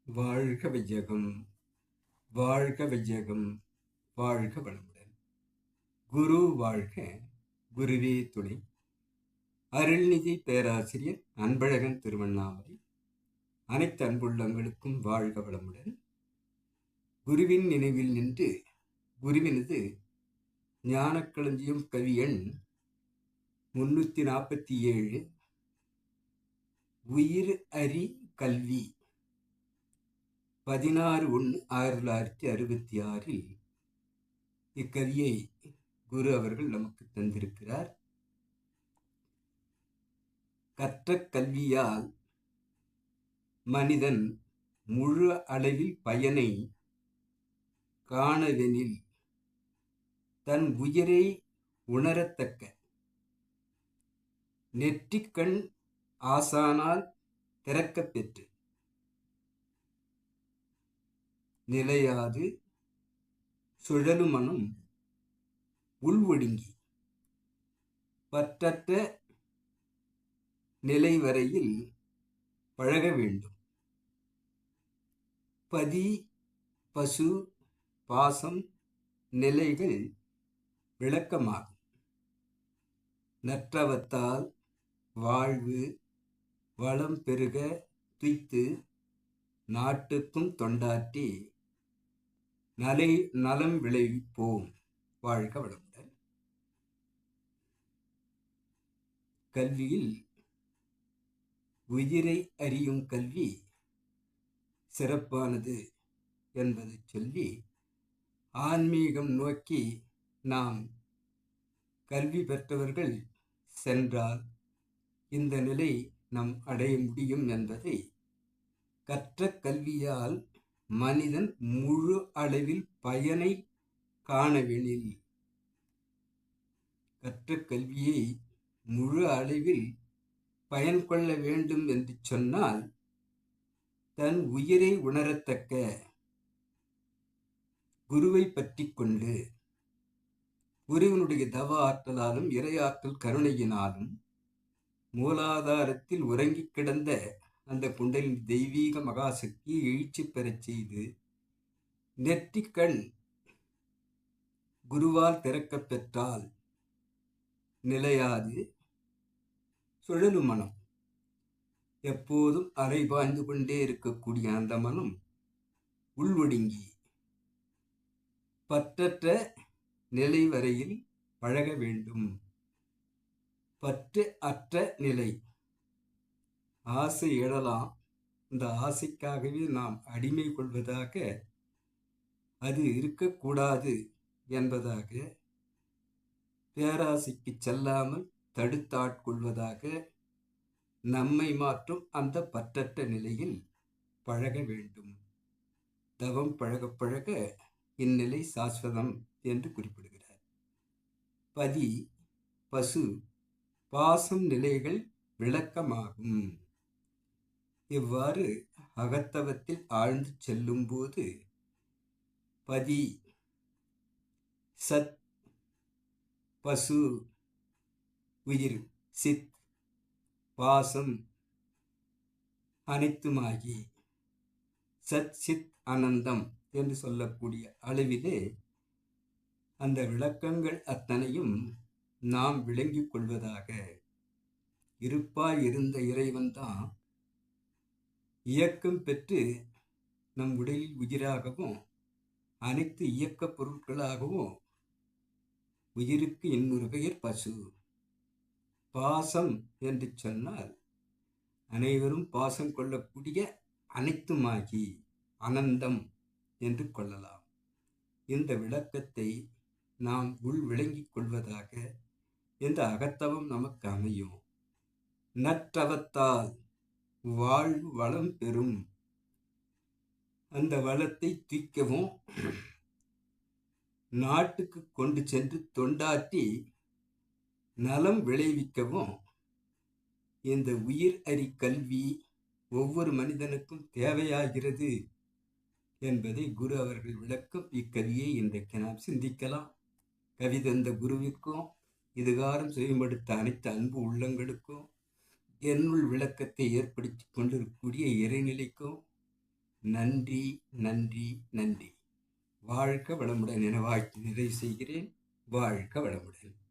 வாழ்க வையகம், வாழ்க வையகம், வாழ்க வளமுடன். குரு வாழ்க, குருவே துணை. அருள்நிதி பேராசிரியர் அன்பழகன் திருவண்ணாமலை. அனைத்து அன்புள்ளங்களுக்கும் வாழ்க வளமுடன். குருவின் நினைவில் நின்று குருவினது ஞானக்களஞ்சியம் கவி எண் 347 உயிர் அறி கல்வி 16/1/1966 இக்கவியை குரு அவர்கள் நமக்கு தந்திருக்கிறார். கற்ற கல்வியால் மனிதன் முழு அளவில் பயனை காணவெனில் தன் உயிரை உணரத்தக்க நெற்றிக்கண் ஆசானால் திறக்கப் பெற்று நிலையாது சுழலுமனும் உள்ஒடுங்கி பற்றற்ற நிலை வரையில் பழக வேண்டும். பதி பசு பாசம் நிலைகள் விளக்கமாகும். நற்றவத்தால் வாழ்வு வளம் பெருக துய்த்து நாட்டுக்கும் தொண்டாற்றி நலம் விளைவிப்போம். வாழ்க வளமுடன். கல்வியில் உயிரை அறியும் கல்வி சிறப்பானது என்பதை சொல்லி ஆன்மீகம் நோக்கி நாம் கல்வி பெற்றவர்கள் சென்றால் இந்த நிலை நாம் அடைய முடியும் என்பதை கற்ற கல்வியால் மனிதன் முழு அளவில் பயனை காணவெனில், கற்ற கல்வியை முழு அளவில் பயன் கொள்ள வேண்டும் என்று சொன்னால் தன் உயிரை உணரத்தக்க குருவை பற்றி கொண்டு குருவினுடைய தவ ஆற்றலாலும் இறையாற்றல் கருணையினாலும் மூலாதாரத்தில் உறங்கி கிடந்த அந்த குண்டலின் தெய்வீக மகாசக்தியை எழுச்சி பெறச் செய்து நெற்றிக்கண் குருவால் திறக்கப் பெற்றால் நிலையாது சுழலும் மனம், எப்போதும் அலைபாய்ந்து கொண்டே இருக்கக்கூடிய அந்த மனம் உள்ஒடுங்கி பற்றற்ற நிலை வரையில் பழக வேண்டும். பற்று அற்ற நிலை, ஆசை எழலாம். இந்த ஆசைக்காகவே நாம் அடிமை கொள்வதாக, அது இருக்கக்கூடாது என்பதாக, பேராசைக்கு செல்லாமல் தடுத்தாட்கொள்வதாக நம்மை மாற்றும் அந்த பற்றற்ற நிலையில் பழக வேண்டும். தவம் பழக பழக இந்நிலை சாஸ்வதம் என்று குறிப்பிடுகிறார். பதி பசு பாசம் நிலைகள் விளக்கமாகும். இவ்வாறு அகத்தவத்தில் ஆழ்ந்து செல்லும் போது பதி சத், பசு உயிர் சித், பாசம் அனைத்துமாகி சத் சித் அனந்தம் என்று சொல்லக்கூடிய அளவிலே அந்த விளக்கங்கள் அத்தனையும் நாம் விளங்கிக் கொள்வதாக. இருப்பாய் இருந்த இறைவன் தான் இயக்கம் பெற்று நம் உடலில் உயிராகவும் அனைத்து இயக்கப் பொருட்களாகவும் உயிருக்கு இன்னொரு பெயர் பசு. பாசம் என்று சொன்னால் அனைவரும் பாசம் கொள்ளக்கூடிய அனைத்துமாகி அனந்தம் என்று கொள்ளலாம். இந்த விளக்கத்தை நாம் உள் விளங்கிக் கொள்வதாக இந்த அகத்தவம் நமக்கு அமையும். நற்றவத்தால் வாழ்வு வளம் பெறும். அந்த வளத்தை தூக்கவும் நாட்டுக்கு கொண்டு சென்று தொண்டாற்றி நலம் விளைவிக்கவும் இந்த உயிர் அறி கல்வி ஒவ்வொரு மனிதனுக்கும் தேவையாகிறது என்பதை குரு அவர்கள் விளக்கும் இக்கவியை இன்றைக்கு நாம் சிந்திக்கலாம். கவி தந்த குருவிற்கும் இதுகாரம் செய்யப்படுத்த அனைத்து அன்பு உள்ளங்களுக்கும் என்னுள் விளக்கத்தை ஏற்படுத்தி கொண்டிருக்கக்கூடிய இறைநிலைக்கும் நன்றி, நன்றி, நன்றி. வாழ்க வளமுடன் என வாழ்த்து நிறைவு செய்கிறேன். வாழ்க வளமுடன்.